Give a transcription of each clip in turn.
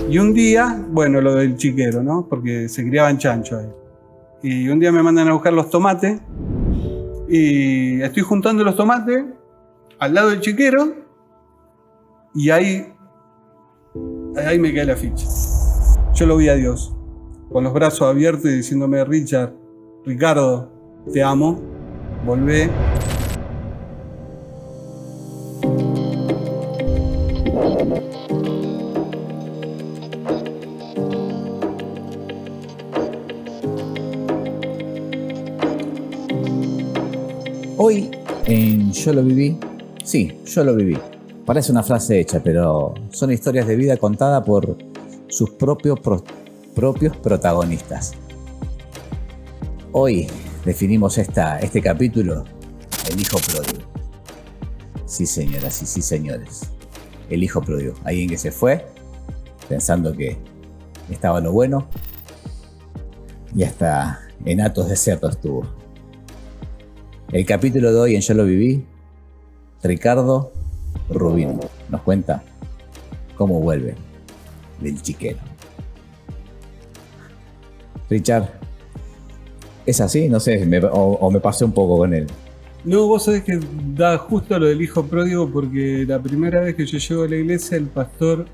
Y un día, bueno, lo del chiquero, ¿no? Porque se criaban chanchos ahí. Y un día me mandan a buscar los tomates y estoy juntando los tomates al lado del chiquero y ahí me cae la ficha. Yo lo vi a Dios, con los brazos abiertos y diciéndome: Ricardo, te amo, volvé. Hoy en Yo lo viví, sí, yo lo viví. Parece una frase hecha, pero son historias de vida contadas por sus propios protagonistas. Hoy definimos este capítulo, el hijo pródigo. Sí, señoras y sí, señores. El hijo pródigo. Alguien que se fue pensando que estaba lo bueno y hasta en Atos Desiertos estuvo. El capítulo de hoy en Yo lo viví, Ricardo Rubino nos cuenta cómo vuelve del chiquero. Richard, ¿es así? No sé, o me pasé un poco con él. No, vos sabés que da justo lo del hijo pródigo porque la primera vez que yo llego a la iglesia el pastor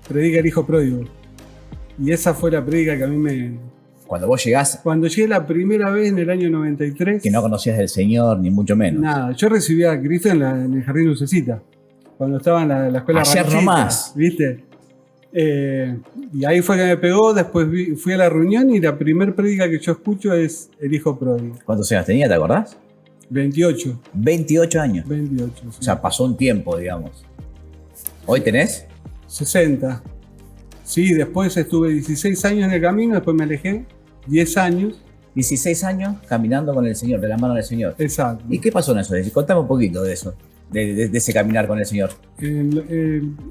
predica el hijo pródigo. Y esa fue la predica que a mí me... Cuando vos llegás... Cuando llegué la primera vez en el año 93... Que no conocías del Señor, ni mucho menos. Nada, yo recibí a Cristo en el Jardín Lucecita, cuando estaba en la escuela ayer ranchita, nomás. ¿viste? Y ahí fue que me pegó, después fui a la reunión y la primer prédica que yo escucho es el hijo pródigo. ¿Cuántos años tenía, te acordás? 28. 28 años. 28, sí. O sea, pasó un tiempo, digamos. ¿Hoy tenés? 60. Sí, después estuve 16 años en el camino, después me alejé, 10 años. 16 años caminando con el Señor, de la mano del Señor. Exacto. ¿Y qué pasó en eso? Contame un poquito de eso, de ese caminar con el Señor.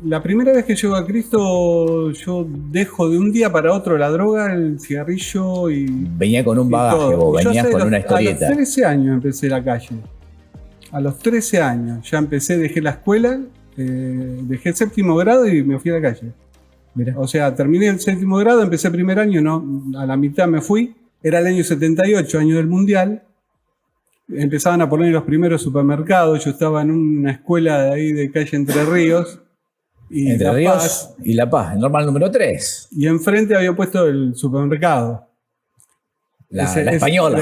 La primera vez que llego a Cristo, yo dejo de un día para otro la droga, el cigarrillo y... Venía con un bagaje, vos, venías con una historieta. A los 13 años empecé la calle. A los 13 años ya dejé la escuela, dejé el séptimo grado y me fui a la calle. Mirá. O sea, terminé el séptimo grado, empecé el primer año, no, a la mitad me fui. Era el año 78, año del Mundial. Empezaban a poner los primeros supermercados. Yo estaba en una escuela de ahí de calle Entre Ríos. Y Entre Ríos y La Paz, el normal número 3. Y enfrente había puesto el supermercado. La española.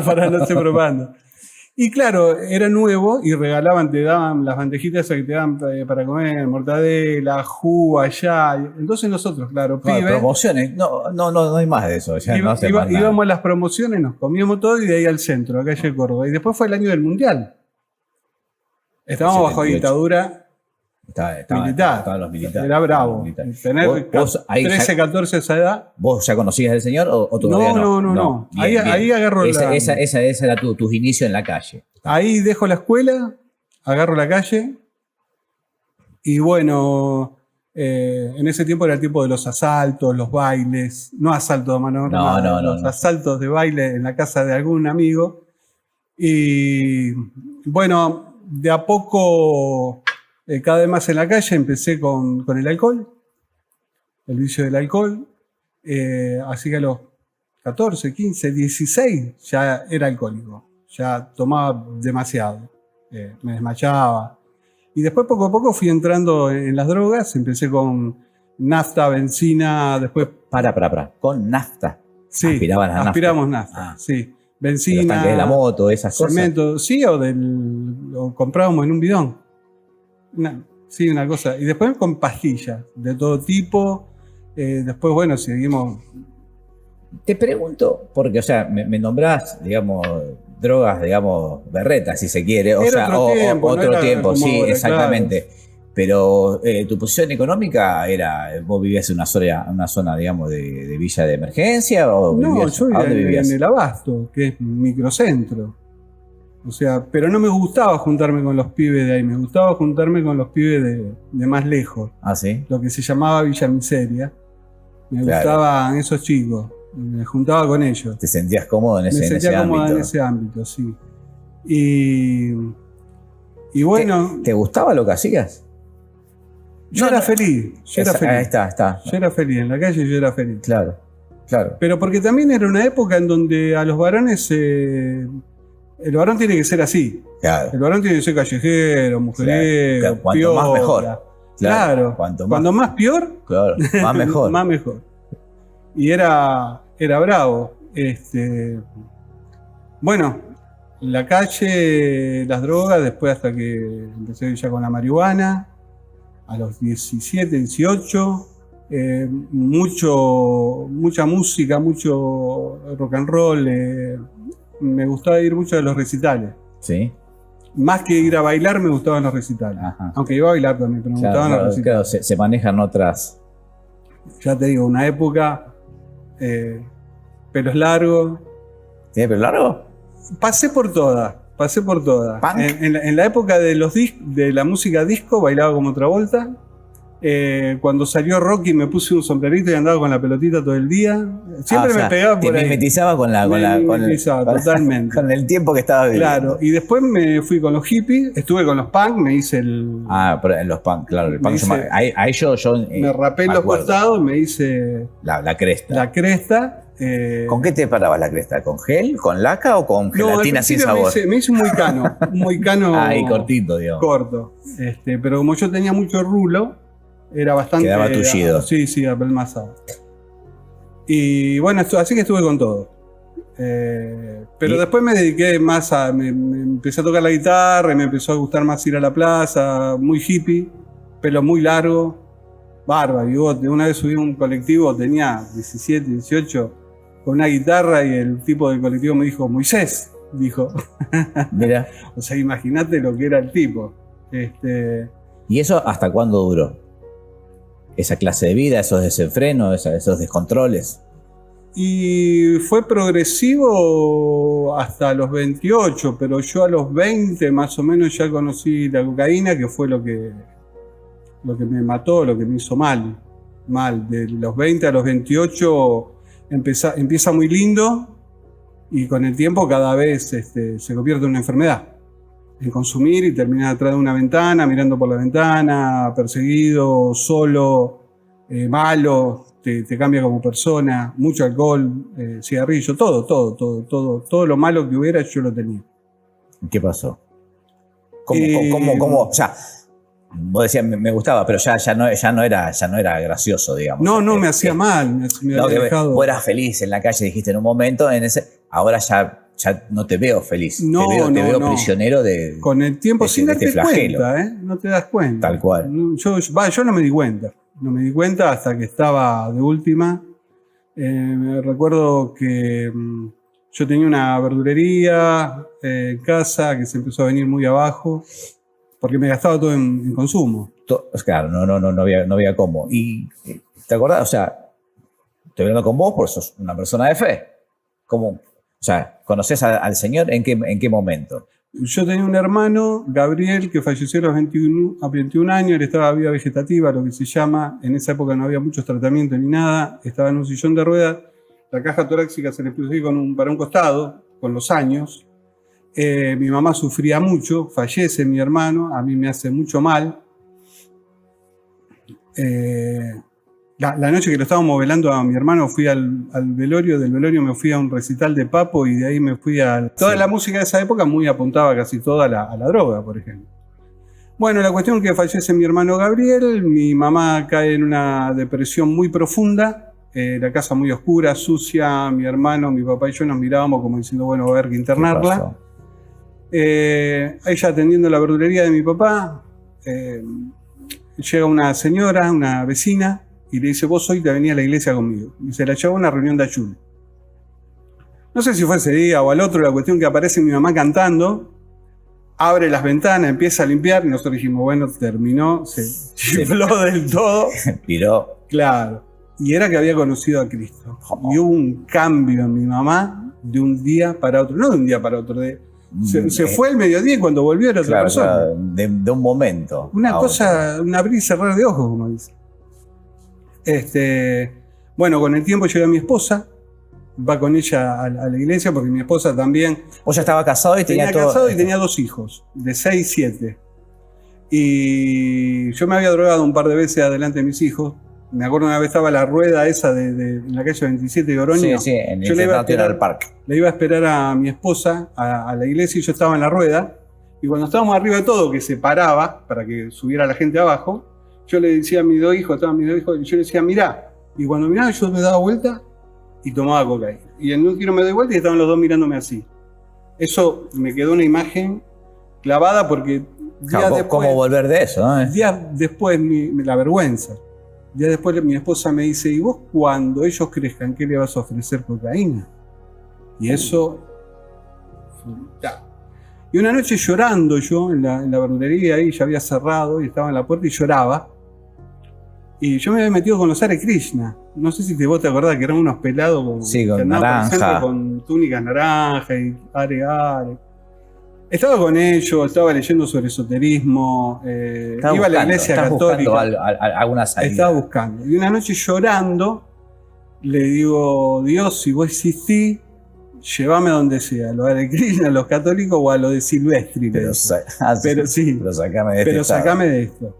Para no ser propaganda. Y claro, era nuevo y te daban las bandejitas esas que te daban para comer, mortadela, jugo allá. Entonces nosotros, claro, No, promociones, no hay más de eso. Ya íbamos a las promociones, nos comíamos todo y de ahí al centro, a calle Córdoba. Y después fue el año del Mundial. Estábamos bajo dictadura militar. Estaban los militares. Era bravo. Tener 13, 14 esa edad. ¿Vos ya conocías del Señor o todavía no? No. Bien. Ahí agarro esa era tus inicios en la calle. Ahí dejo la escuela, agarro la calle y bueno, en ese tiempo era el tiempo de los asaltos, los bailes, no asaltos de mano armada, los asaltos de baile en la casa de algún amigo. Y bueno, de a poco, cada vez más en la calle, empecé con el alcohol, el vicio del alcohol. Así que a los 14, 15, 16 ya era alcohólico. Ya tomaba demasiado, me desmayaba. Y después poco a poco fui entrando en las drogas, empecé con nafta, benzina, después... Para, con nafta. Sí, aspiramos nafta, sí. Benzina, los tanques de la moto, esas cemento, cosas. Sí, o comprábamos en un bidón. Una cosa. Y después con pastillas de todo tipo. Después, bueno, seguimos... Te pregunto, porque, o sea, me nombrás, digamos, drogas, digamos, berretas, si se quiere. O era sea, otro tiempo, sí, exactamente. Claro. Pero tu posición económica era, ¿vos vivías en una zona, digamos, de villa de emergencia? ¿O no, yo vivía en el Abasto, que es microcentro. O sea, pero no me gustaba juntarme con los pibes de ahí, me gustaba juntarme con los pibes de más lejos. Ah, sí. Lo que se llamaba Villa Miseria. Me gustaban esos chicos. Me juntaba con ellos. ¿Te sentías cómodo en ese ámbito? Me sentía cómodo en ese ámbito, sí. Y bueno... ¿Te gustaba lo que hacías? Yo era feliz. Ahí está. Yo era feliz, en la calle yo era feliz. Claro. Pero porque también era una época en donde a los varones... el varón tiene que ser así. Claro. El varón tiene que ser callejero, mujeriego, claro. Cuanto piola. más mejor. Claro. Cuando más peor, claro, más mejor. más mejor. Y era bravo. Bueno, la calle, las drogas, después hasta que empecé ya con la marihuana, a los 17, 18, mucha música, mucho rock and roll. Me gustaba ir mucho a los recitales. Sí. Más que ir a bailar, me gustaban los recitales. Ajá. Aunque iba a bailar también, pero me gustaban los recitales. Claro, se manejan otras. Ya te digo, una época, pelos largos. ¿Tiene pelo largo? Pasé por todas. En la época de la música disco, bailaba como Travolta. Cuando salió Rocky me puse un sombrerito y andaba con la pelotita todo el día. Siempre me pegaba por ahí. Te mimetizaba totalmente. Con el tiempo que estaba viviendo. Claro, y después me fui con los hippies, estuve con los punk, me hice el... pero en los punk, claro. El punk ahí yo me rapé en los costados, me hice... La cresta. La cresta. ¿Con qué te parabas la cresta? ¿Con gel, con laca o con gelatina sin sabor? Me hice un moicano. Ahí, cortito, digamos. Corto. Pero como yo tenía mucho rulo, era bastante... Quedaba tullido. Sí, apelmazado. Y bueno, así que estuve con todo. Pero después me dediqué más a... Me empecé a tocar la guitarra y me empezó a gustar más ir a la plaza, muy hippie, pelo muy largo, barba, bigote. Una vez subí a un colectivo, tenía 17, 18, con una guitarra y el tipo del colectivo me dijo, Moisés, dijo. Mira. O sea, imagínate lo que era el tipo. ¿Y eso hasta cuándo duró? Esa clase de vida, esos desenfrenos, esos descontroles. Y fue progresivo hasta los 28, pero yo a los 20 más o menos ya conocí la cocaína, que fue lo que me mató, lo que me hizo mal. De los 20 a los 28 empieza muy lindo y con el tiempo cada vez se convierte en una enfermedad. En consumir y terminar atrás de una ventana, mirando por la ventana, perseguido, solo, malo, te cambia como persona, mucho alcohol, cigarrillo, todo lo malo que hubiera yo lo tenía. ¿Qué pasó? ¿Cómo? O sea, vos decías me gustaba, pero ya no era gracioso, digamos. No, me hacía mal, me había dejado. Vos eras feliz en la calle, dijiste en un momento, ahora ya no te veo feliz, te veo prisionero de... Con el tiempo, sin darte cuenta, no te das cuenta. Tal cual. Yo no me di cuenta hasta que estaba de última. Me recuerdo que yo tenía una verdulería en casa que se empezó a venir muy abajo porque me gastaba todo en consumo. Claro, no había cómo. Y ¿te acordás? O sea, estoy hablando con vos porque sos una persona de fe. ¿Cómo? O sea, ¿conocés al Señor en qué momento? Yo tenía un hermano, Gabriel, que falleció a los 21 años. Él estaba vida vegetativa, lo que se llama. En esa época no había muchos tratamientos ni nada. Estaba en un sillón de ruedas. La caja torácica se le puso ahí para un costado, con los años. Mi mamá sufría mucho. Fallece mi hermano. A mí me hace mucho mal. La noche que lo estábamos velando a mi hermano fui al velorio, del velorio me fui a un recital de Papo y de ahí me fui a... Toda la música de esa época muy apuntaba casi toda a la droga, por ejemplo. Bueno, la cuestión es que fallece mi hermano Gabriel, mi mamá cae en una depresión muy profunda, la casa muy oscura, sucia, mi hermano, mi papá y yo nos mirábamos como diciendo, bueno, va a haber que internarla. Ella atendiendo la verdulería de mi papá, llega una señora, una vecina, y le dice, vos hoy te venís a la iglesia conmigo. Y se la llevó a una reunión de ayuno. No sé si fue ese día o al otro, la cuestión que aparece mi mamá cantando, abre las ventanas, empieza a limpiar, y nosotros dijimos, bueno, terminó, se chifló del todo. Piró. Claro. Y era que había conocido a Cristo. Y hubo un cambio en mi mamá de un día para otro. No de un día para otro, se fue el mediodía y cuando volvió era otra persona. Claro, de un momento. Una cosa, un abrir y cerrar de ojos, como dice. Bueno, con el tiempo llega mi esposa, va con ella a la iglesia porque mi esposa también... ¿Vos ya estaba casado y tenía todo? Casado y tenía 2 hijos, de 6 y 7. Y yo me había drogado un par de veces adelante de mis hijos. Me acuerdo una vez estaba la rueda esa en la calle 27 de Oroño. Sí, en yo el National Park. Le iba a esperar a mi esposa a la iglesia y yo estaba en la rueda. Y cuando estábamos arriba de todo, que se paraba para que subiera la gente abajo, yo le decía a mis dos hijos, estaban mis dos hijos, y yo le decía, mirá. Y cuando miraba, yo me daba vuelta y tomaba cocaína. Y en un tiro me doy vuelta y estaban los dos mirándome así. Eso me quedó una imagen clavada porque ¿Cómo volver de eso? Días después, la vergüenza. Días después mi esposa me dice, ¿y vos cuando ellos crezcan, qué le vas a ofrecer cocaína? Y eso... Ya. Y una noche llorando yo en la verdulería, ahí ya había cerrado y estaba en la puerta y lloraba. Y yo me había metido con los Hare Krishna. No sé si vos te acordás que eran unos pelados con naranja. Con túnicas naranjas y Hare. Estaba con ellos, estaba leyendo sobre esoterismo, iba a la iglesia católica. Alguna salida. Estaba buscando. Y una noche llorando, le digo, Dios, si vos existís, llévame a donde sea, a los Hare Krishna, a los católicos o a los de Silvestri. Pero sacame de esto.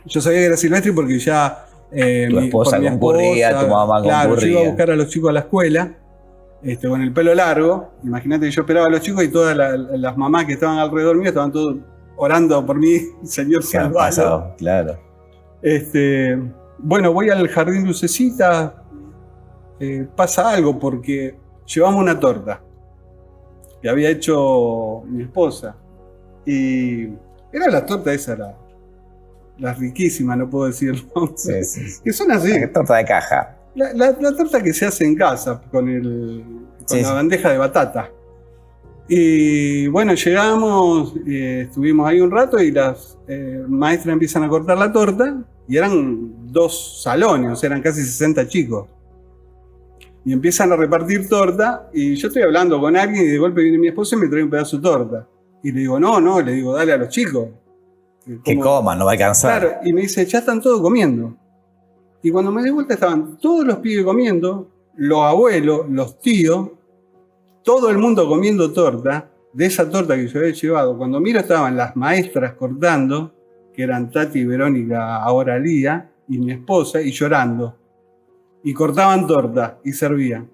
Yo sabía que era Silvestri porque ya... tu esposa concurría, tu mamá concurría. Claro, yo iba a buscar a los chicos a la escuela. Con el pelo largo, imagínate que yo esperaba a los chicos y todas las mamás que estaban alrededor mío estaban todos orando por mí, Señor salvalo. Claro. Bueno, voy al jardín Lucecita, pasa algo porque llevamos una torta que había hecho mi esposa y era la torta esa, la riquísima, no puedo decirlo. Sí. Que son así. La torta de caja. La torta que se hace en casa con la bandeja de batata. Y bueno, llegamos, estuvimos ahí un rato y las maestras empiezan a cortar la torta y eran 2 salones, o sea, eran casi 60 chicos. Y empiezan a repartir torta y yo estoy hablando con alguien y de golpe viene mi esposa y me trae un pedazo de torta. Y le digo, no, le digo, dale a los chicos. Que coman, no va a alcanzar. Claro, y me dice, ya están todos comiendo. Y cuando me di vuelta estaban todos los pibes comiendo, los abuelos, los tíos, todo el mundo comiendo torta, de esa torta que yo había llevado. Cuando miro estaban las maestras cortando, que eran Tati, Verónica, ahora Lía, y mi esposa, y llorando. Y cortaban torta y servían.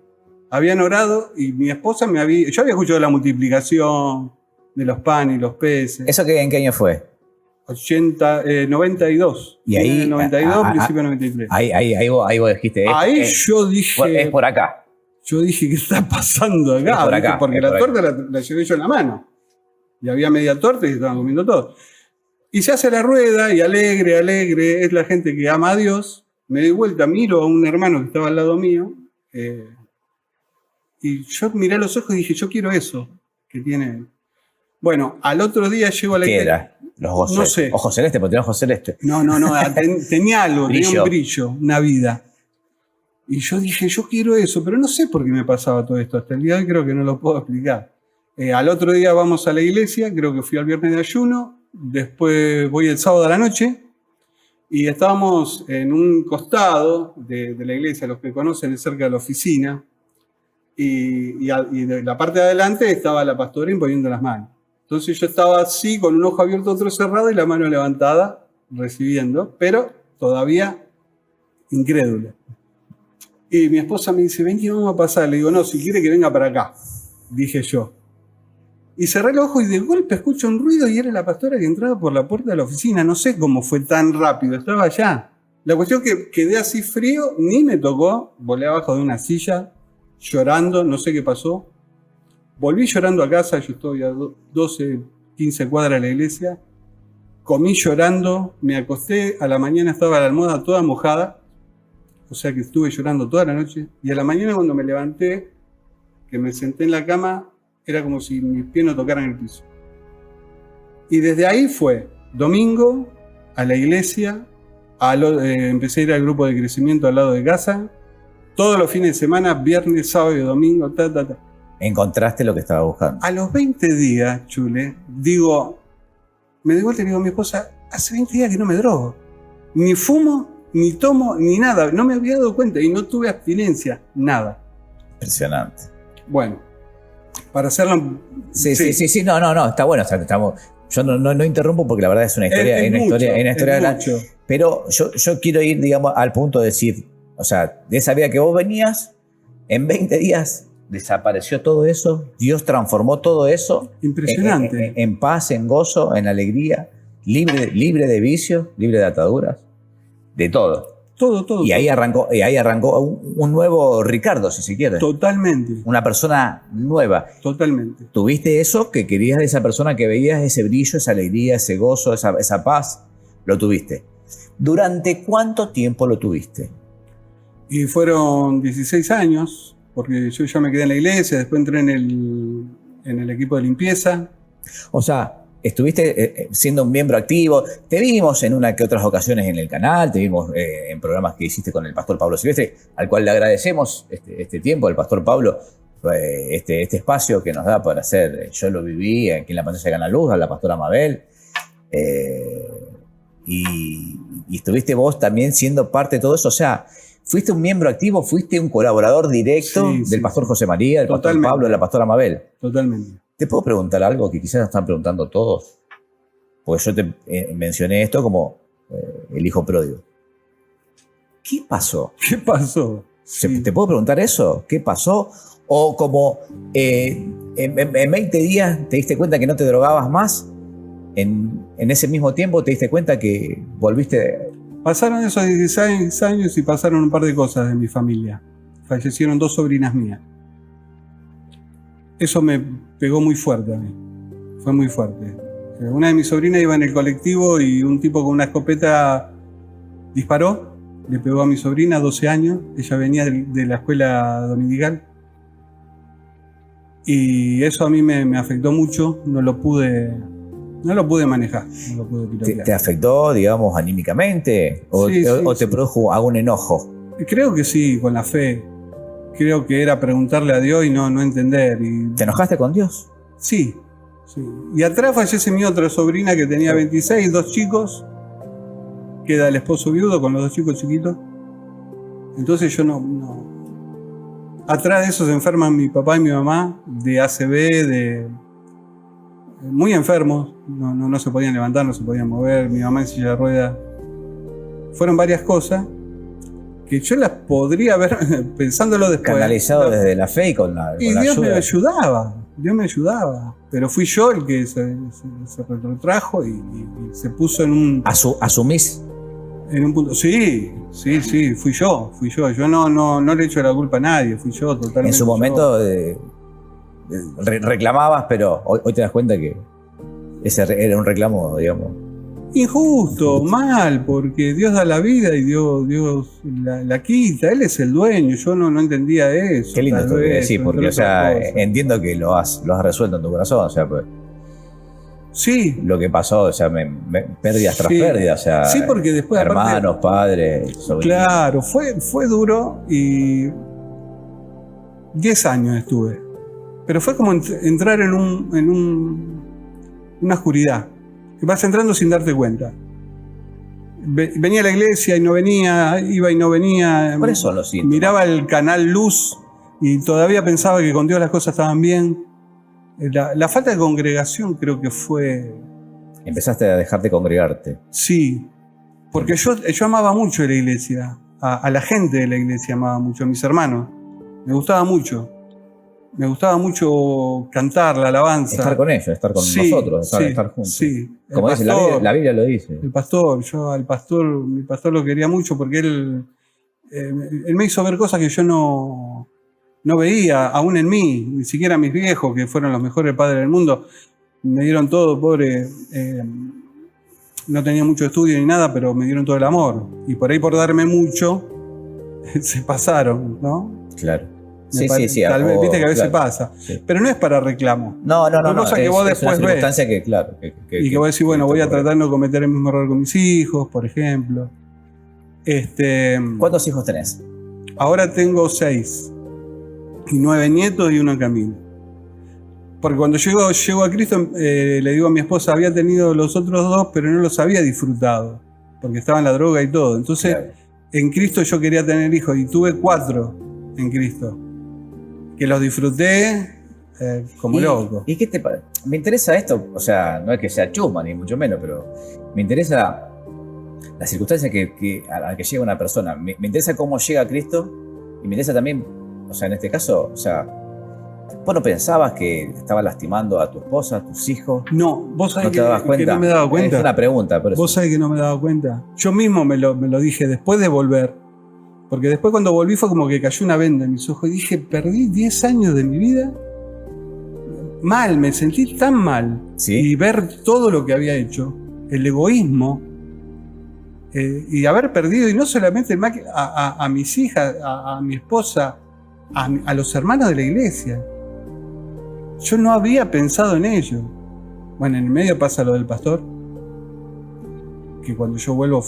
Habían orado y mi esposa yo había escuchado la multiplicación de los panes y los peces. ¿Eso en qué año fue? 92. Y ahí, 92, principio 93. Ahí vos dijiste. Yo dije. Es por acá. Yo dije, ¿qué está pasando acá? Por acá porque la torta la llevé yo en la mano. Y había media torta y se estaban comiendo todo. Y se hace la rueda y alegre, es la gente que ama a Dios. Me doy vuelta, miro a un hermano que estaba al lado mío. Y yo miré a los ojos y dije, yo quiero eso que tiene. Bueno, al otro día llego a la iglesia. ¿Qué era? Los ojos, no sé. Ojos celestes, porque tenía ojos celestes. No, tenía algo, tenía un brillo, una vida. Y yo dije, yo quiero eso, pero no sé por qué me pasaba todo esto. Hasta el día de hoy creo que no lo puedo explicar. Al otro día vamos a la iglesia, creo que fui al viernes de ayuno, después voy el sábado a la noche, y estábamos en un costado de la iglesia, los que conocen, es cerca de la oficina, y de la parte de adelante estaba la pastora imponiendo las manos. Entonces yo estaba así, con un ojo abierto, otro cerrado y la mano levantada, recibiendo, pero todavía incrédula. Y mi esposa me dice, ven que vamos a pasar. Le digo, no, si quiere que venga para acá, dije yo. Y cerré el ojo y de golpe escucho un ruido y era la pastora que entraba por la puerta de la oficina. No sé cómo fue tan rápido, estaba allá. La cuestión que quedé así frío, ni me tocó, volé abajo de una silla, llorando, no sé qué pasó. Volví llorando a casa, yo estoy a 12, 15 cuadras de la iglesia. Comí llorando, me acosté, a la mañana estaba la almohada toda mojada. O sea que estuve llorando toda la noche. Y a la mañana cuando me levanté, que me senté en la cama, era como si mis pies no tocaran el piso. Y desde ahí fue, domingo, a la iglesia, empecé a ir al grupo de crecimiento al lado de casa. Todos los fines de semana, viernes, sábado y domingo, Encontraste lo que estaba buscando. A los 20 días, Chule, me doy vuelta y digo a mi esposa, hace 20 días que no me drogo. Ni fumo, ni tomo, ni nada. No me había dado cuenta y no tuve abstinencia, nada. Impresionante. Bueno, para hacerlo... Sí, no, está bueno. O sea, Yo no interrumpo porque la verdad es una historia, Es una mucho, historia es gran. mucho. Pero yo quiero ir, digamos, al punto de decir, o sea, de esa vida que vos venías, en 20 días desapareció todo eso, Dios transformó todo eso. Impresionante. En paz, en gozo, en alegría, libre de vicios, libre de ataduras, de todo. Todo. Y ahí arrancó un nuevo Ricardo, si se quiere. Totalmente. Una persona nueva. Totalmente. ¿Tuviste eso que querías de esa persona que veías, ese brillo, esa alegría, ese gozo, esa paz? Lo tuviste. ¿Durante cuánto tiempo lo tuviste? Y fueron 16 años, porque yo ya me quedé en la iglesia, después entré en el equipo de limpieza. O sea, estuviste siendo un miembro activo. Te vimos en una que otras ocasiones en el canal, te vimos en programas que hiciste con el pastor Pablo Silvestre, al cual le agradecemos este tiempo, el pastor Pablo, este espacio que nos da para hacer. Yo lo viví aquí en la pantalla de Canal Luz, a la pastora Mabel. Y estuviste vos también siendo parte de todo eso. O sea, fuiste un miembro activo, fuiste un colaborador directo del pastor José María, del pastor Pablo, de la pastora Mabel. Totalmente. ¿Te puedo preguntar algo que quizás están preguntando todos? Porque yo te mencioné esto como el hijo pródigo. ¿Qué pasó? ¿Qué pasó? Sí. ¿Te puedo preguntar eso? ¿Qué pasó? O como en 20 días te diste cuenta que no te drogabas más, en ese mismo tiempo te diste cuenta que volviste... Pasaron esos 16 años y pasaron un par de cosas de mi familia. Fallecieron 2 sobrinas mías. Eso me pegó muy fuerte a mí. Fue muy fuerte. Una de mis sobrinas iba en el colectivo y un tipo con una escopeta disparó, le pegó a mi sobrina, 12 años. Ella venía de la escuela dominical. Y eso a mí me afectó mucho. No lo pude manejar. No lo pude pilotear. ¿Te afectó, digamos, anímicamente? ¿O te produjo algún enojo? Creo que sí, con la fe. Creo que era preguntarle a Dios y no entender. ¿Te enojaste con Dios? Sí. Y atrás fallece mi otra sobrina que tenía 26, 2 chicos. Queda el esposo viudo con los 2 chicos chiquitos. Entonces yo no. Atrás de eso se enferman mi papá y mi mamá de ACV, muy enfermos. No se podían levantar, no se podían mover. Mi mamá en silla de ruedas. Fueron varias cosas que yo las podría haber, pensándolo después. Canalizado desde la fe y con la Dios ayuda. me ayudaba. Pero fui yo el que se retrotrajo y se puso en un... ¿Asumís? En un punto. Sí, fui yo. Yo no le echo la culpa a nadie, fui yo totalmente. En su momento reclamabas, pero hoy te das cuenta que ese era un reclamo, digamos... Injusto, mal, porque Dios da la vida y Dios la quita. Él es el dueño, yo no entendía eso. Qué lindo esto que decís, porque o sea, entiendo que lo has resuelto en tu corazón, o sea, pues. Sí. Lo que pasó, o sea, pérdidas tras pérdidas, o sea. Sí, porque después hermanos, padres, sobrinos. Claro, fue duro y 10 años estuve. Pero fue como entrar en una oscuridad. Que vas entrando sin darte cuenta. Venía a la iglesia y no venía, iba y no venía. ¿Cuáles son los síntomas? Miraba el canal Luz y todavía pensaba que con Dios las cosas estaban bien. La falta de congregación creo que fue... Empezaste a dejarte congregarte. Sí, porque yo amaba mucho la iglesia, a la gente de la iglesia amaba mucho, a mis hermanos. Me gustaba mucho cantar la alabanza. Estar con ellos, estar con nosotros, estar juntos. Sí. Como dice la Biblia lo dice. Mi pastor lo quería mucho porque él me hizo ver cosas que yo no veía, aún en mí, ni siquiera mis viejos, que fueron los mejores padres del mundo, me dieron todo, pobre. No tenía mucho estudio ni nada, pero me dieron todo el amor. Y por ahí, por darme mucho, se pasaron, ¿no? Claro. Sí. Tal vez, viste que a veces pasa. Sí. Pero no es para reclamo. No. Cosa que vos después ves. Que, claro. Y que vos decís, bueno, voy a tratar de no cometer el mismo error con mis hijos, por ejemplo. ¿Cuántos hijos tenés? Ahora tengo 6. Y 9 nietos y 1 en camino. Porque cuando llego a Cristo, le digo a mi esposa, había tenido los otros 2, pero no los había disfrutado. Porque estaba en la droga y todo. Entonces, en Cristo yo quería tener hijos. Y tuve 4 en Cristo. Que los disfruté como loco. ¿Y qué me interesa esto? O sea, no es que sea chusma, ni mucho menos, pero me interesa la circunstancia a la que llega una persona. Me interesa cómo llega a Cristo y me interesa también, o sea, en este caso, o sea, ¿vos no pensabas que estaba lastimando a tu esposa, a tus hijos? No, vos sabés ¿No te dabas cuenta? que no me daba cuenta. Es una pregunta, por eso. Vos sabés que no me daba cuenta. Yo mismo me lo dije después de volver. Porque después cuando volví fue como que cayó una venda en mis ojos y dije, perdí 10 años de mi vida. Mal, me sentí tan mal. ¿Sí? Y ver todo lo que había hecho, el egoísmo, y haber perdido, y no solamente a mis hijas, a mi esposa, a los hermanos de la iglesia. Yo no había pensado en ello. Bueno, en el medio pasa lo del pastor, que cuando yo vuelvo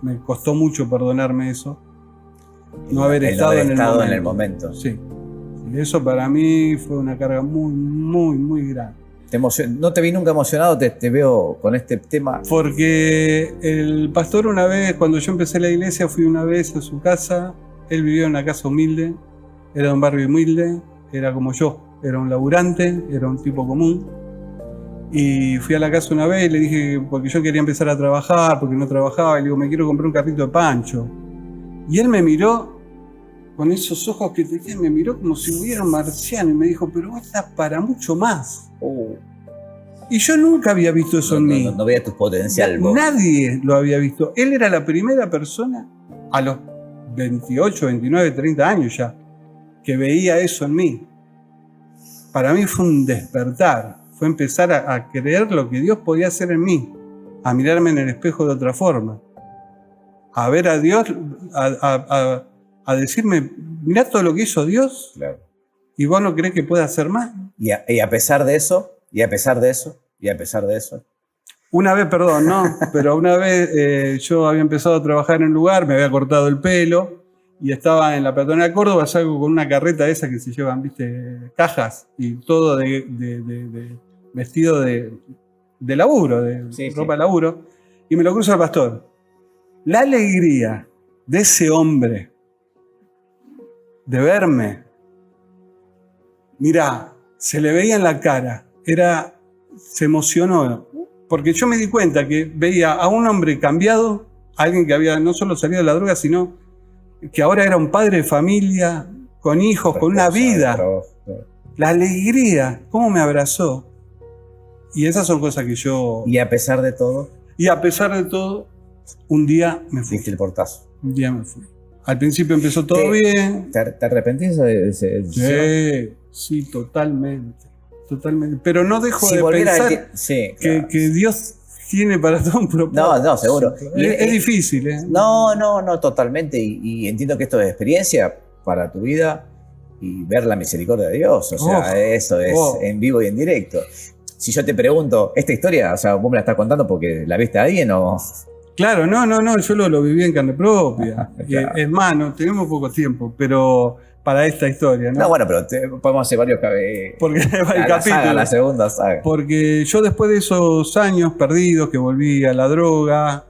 me costó mucho perdonarme eso. No haber estado en el momento. Sí. Y eso para mí fue una carga muy, muy, muy grande. No te vi nunca emocionado, te veo con este tema. Porque el pastor una vez, cuando yo empecé la iglesia, fui una vez a su casa. Él vivía en una casa humilde, era de un barrio humilde, era como yo, era un laburante, era un tipo común. Y fui a la casa una vez y le dije, porque yo quería empezar a trabajar, porque no trabajaba, y le digo, me quiero comprar un carrito de pancho. Y él me miró con esos ojos que tenía, me miró como si hubiera un marciano y me dijo, pero vos estás para mucho más. Y yo nunca había visto eso en mí. No veía tu potencial. Nadie lo había visto. Él era la primera persona a los 28, 29, 30 años ya, que veía eso en mí. Para mí fue un despertar, fue empezar a creer lo que Dios podía hacer en mí, a mirarme en el espejo de otra forma, a ver a Dios, a decirme, mirá todo lo que hizo Dios, claro. Y vos no creés que pueda hacer más. Y a pesar de eso, Una vez, perdón, no, pero una vez yo había empezado a trabajar en un lugar, me había cortado el pelo y estaba en la peatonal de Córdoba, salgo con una carreta esa que se llevan, viste, cajas y todo de vestido de laburo, de ropa de laburo, y me lo cruza el pastor. La alegría de ese hombre de verme, mirá, se le veía en la cara, se emocionó. Porque yo me di cuenta que veía a un hombre cambiado, alguien que había no solo salido de la droga, sino que ahora era un padre de familia, con hijos, con una vida. La alegría, cómo me abrazó. Y esas son cosas que yo... Y a pesar de todo... un día me fui. Diste el portazo. Un día me fui. Al principio empezó todo bien. ¿Te arrepentís de ese? Sí, totalmente. Totalmente. Pero no dejo de pensar que Dios tiene para todo un propósito. No, seguro. Es difícil, ¿eh? No, totalmente. Y entiendo que esto es experiencia para tu vida y ver la misericordia de Dios. O sea, eso es en vivo y en directo. Si yo te pregunto, esta historia, o sea, vos me la estás contando porque la viste a alguien o... Claro, no, yo lo viví en carne propia. Claro. Es más, no, tenemos poco tiempo, pero para esta historia, ¿no? No, bueno, pero podemos hacer varios porque el capítulo, la segunda saga. Porque yo después de esos años perdidos, que volví a la droga...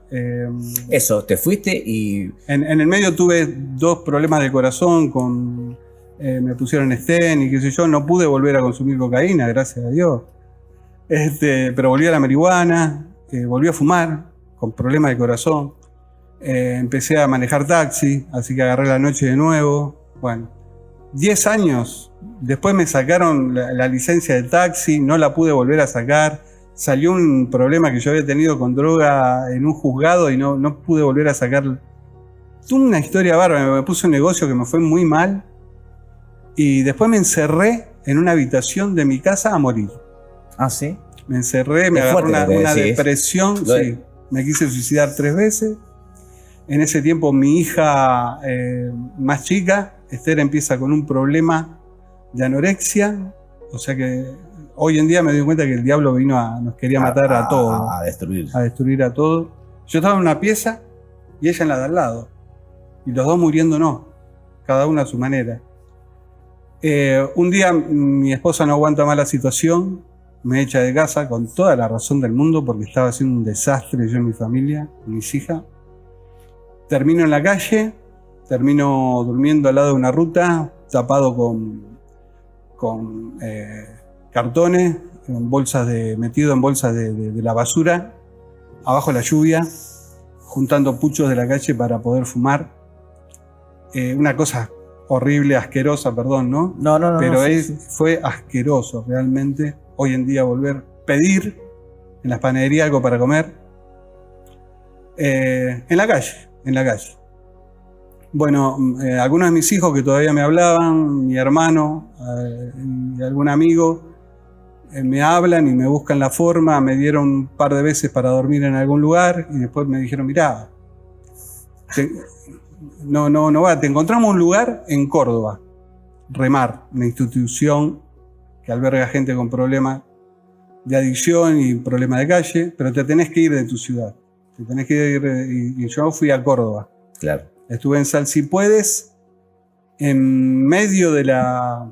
Eso, te fuiste y... En el medio tuve 2 problemas de corazón, me pusieron stent y qué sé yo, no pude volver a consumir cocaína, gracias a Dios. Pero volví a la marihuana, volví a fumar, con problemas de corazón. Empecé a manejar taxi, así que agarré la noche de nuevo. Bueno, 10 años. Después me sacaron la licencia de taxi, no la pude volver a sacar. Salió un problema que yo había tenido con droga en un juzgado y no pude volver a sacar. Tuve una historia bárbara, me puse un negocio que me fue muy mal. Y después me encerré en una habitación de mi casa a morir. ¿Ah, sí? Me encerré, me agarró una depresión. Sí. Me quise suicidar 3 veces. En ese tiempo mi hija más chica, Esther, empieza con un problema de anorexia. O sea que hoy en día me doy cuenta que el diablo nos quería matar a todos. A destruir. A destruir a todos. Yo estaba en una pieza y ella en la de al lado. Y los dos muriéndonos, cada uno a su manera. Un día mi esposa no aguanta más la situación. Me echa de casa con toda la razón del mundo porque estaba haciendo un desastre yo en mi familia, con mis hijas. Termino en la calle, termino durmiendo al lado de una ruta, tapado con con cartones, metido en bolsas de la basura, abajo de la lluvia, juntando puchos de la calle para poder fumar. Una cosa horrible, asquerosa, perdón, ¿no? No. Pero Sí. fue asqueroso realmente. Hoy en día pedir en las panaderías algo para comer. En la calle. Bueno, algunos de mis hijos que todavía me hablaban, mi hermano y algún amigo, me hablan y me buscan la forma, me dieron un par de veces para dormir en algún lugar y después me dijeron, mirá, te encontramos un lugar en Córdoba, Remar, una institución que alberga gente con problemas de adicción y problemas de calle, pero te tenés que ir de tu ciudad. Te tenés que ir, y yo fui a Córdoba. Claro. Estuve en Sal Si Puedes, en medio de la...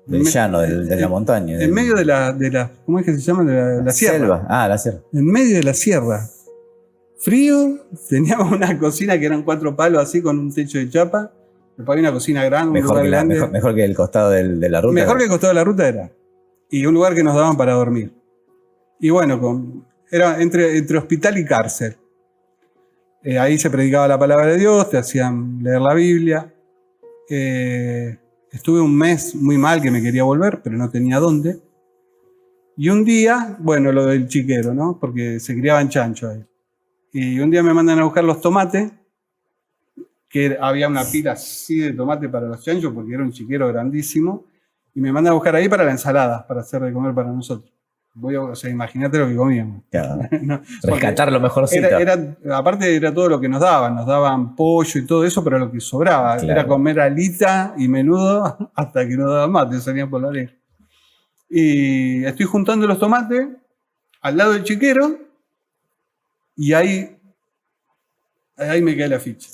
Del llano, de la montaña. En medio de la ¿cómo es que se llama? De la sierra. Selva. Ah, la sierra. En medio de la sierra. Frío, teníamos una cocina que eran 4 palos así con un techo de chapa. Después había una cocina grande, un lugar grande. Mejor que el costado de la ruta. Mejor que el costado de la ruta era. Y un lugar que nos daban para dormir. Y bueno, era entre hospital y cárcel. Ahí se predicaba la palabra de Dios, te hacían leer la Biblia. Estuve un mes muy mal que me quería volver, pero no tenía dónde. Y un día, bueno, lo del chiquero, ¿no? Porque se criaban chanchos ahí. Y un día me mandan a buscar los tomates, que había una pila así de tomate para los chanchos, porque era un chiquero grandísimo. Y me mandan a buscar ahí para la ensalada, para hacer de comer para nosotros. O sea, imagínate lo que comíamos. Claro. No, rescatar lo mejorcito. Aparte era todo lo que nos daban pollo y todo eso, pero lo que sobraba. Claro. Era comer alita y menudo hasta que no daban más, te salían por la oreja. Y estoy juntando los tomates al lado del chiquero y ahí me cae la ficha.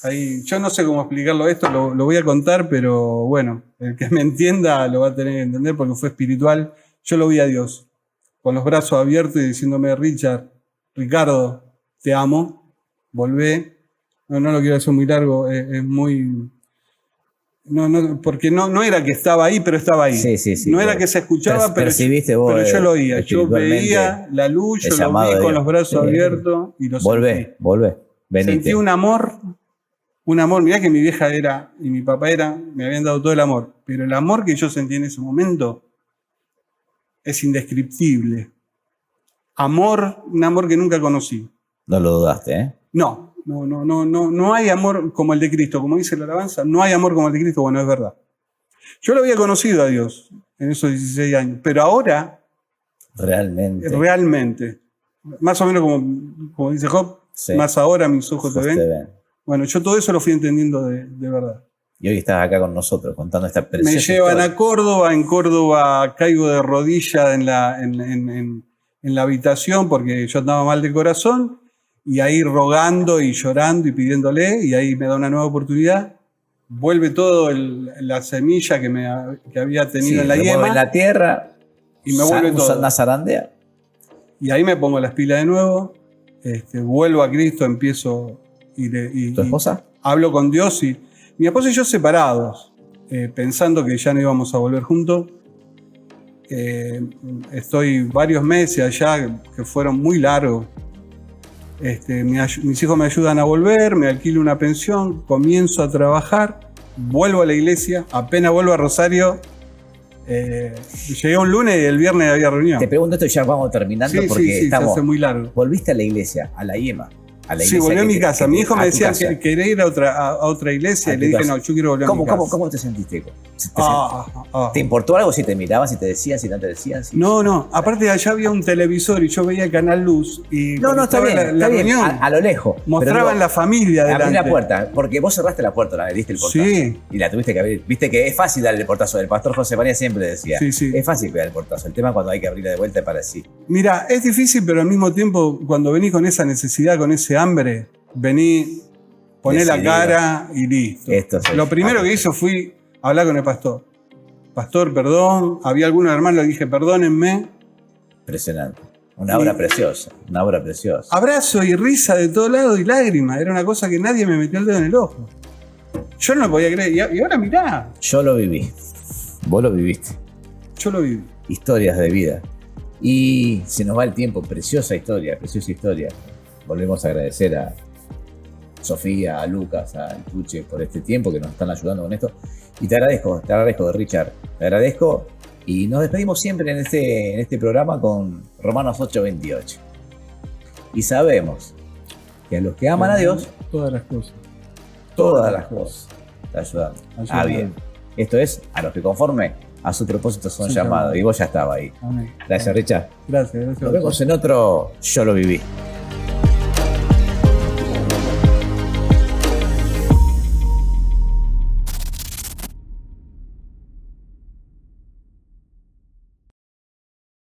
Ahí, yo no sé cómo explicarlo esto, lo voy a contar, pero bueno, el que me entienda lo va a tener que entender porque fue espiritual. Yo lo vi a Dios, con los brazos abiertos y diciéndome, Ricardo, te amo, volvé. No lo quiero hacer muy largo, es muy... porque no era que estaba ahí, pero estaba ahí. Sí, no era que se escuchaba, pero yo lo oía. Yo veía la luz, yo lo vi con los brazos abiertos y lo sentí. Volvé. Venite. Sentí un amor, mirá que mi vieja era y mi papá me habían dado todo el amor, pero el amor que yo sentí en ese momento es indescriptible. Un amor que nunca conocí. No lo dudaste, ¿eh? No hay amor como el de Cristo. Como dice la alabanza, no hay amor como el de Cristo. Bueno, es verdad. Yo lo había conocido a Dios en esos 16 años, pero ahora... Realmente. Más o menos como dice Job, sí. Más ahora mis ojos te ven. Bueno, yo todo eso lo fui entendiendo de verdad. Y hoy estás acá con nosotros contando esta preciosa Me llevan historia. a Córdoba, en Córdoba caigo de rodilla en la habitación porque yo andaba mal de corazón y ahí rogando y llorando y pidiéndole y ahí me da una nueva oportunidad. Vuelve todo la semilla que había tenido en la yema. En la tierra y me vuelve todo. Una zarandea. Y ahí me pongo las pilas de nuevo, vuelvo a Cristo, empiezo ¿Tu esposa? Hablo con Dios y mi esposa y yo separados, pensando que ya no íbamos a volver juntos. Estoy varios meses allá que fueron muy largos. Mis hijos me ayudan a volver, me alquilo una pensión, comienzo a trabajar, vuelvo a la iglesia, apenas vuelvo a Rosario. Llegué un lunes y el viernes había reunión. Te pregunto esto y ya vamos terminando porque estamos... se hace muy largo. ¿Volviste a la iglesia, a la yema? Sí, volví a mi casa. Mi hijo me decía que quería ir a otra iglesia y le dije, no, yo quiero volver a mi casa. ¿Cómo te sentiste? ¿Te importó algo si te miraban, si te decían, si no te decían? No. Aparte allá había un televisor y yo veía Canal Luz. Y está bien. La reunión, a lo lejos. mostraban la familia delante. Abrí la puerta, porque vos cerraste la puerta, la diste el portazo. Sí. Y la tuviste que abrir. Viste que es fácil darle el portazo. El pastor José María siempre decía. Sí. Es fácil pegar el portazo. El tema es cuando hay que abrirla de vuelta para sí. Mira, es difícil, pero al mismo tiempo, cuando venís con esa necesidad, con ese hambre, vení, poné la cara y listo. Lo primero que hizo fui hablar con el pastor. Pastor, perdón. Había algunos hermanos, le dije, perdónenme. Impresionante. Una obra preciosa. Abrazo y risa de todos lados y lágrimas. Era una cosa que nadie me metió el dedo en el ojo. Yo no lo podía creer. Y ahora mirá. Yo lo viví. Vos lo viviste. Yo lo viví. Historias de vida. Y se nos va el tiempo. Preciosa historia. Volvemos a agradecer a Sofía, a Lucas, a Tuche por este tiempo que nos están ayudando con esto. Y te agradezco, Richard. Te agradezco. Y nos despedimos siempre en este programa con Romanos 8:28. Y sabemos que a los que aman a Dios, todas las cosas te ayudan. Bien. Esto es a los que conforme a su propósito son llamados. Y vos ya estabas ahí. Amén. Gracias, Richard. Gracias. Nos vemos en otro Yo lo viví.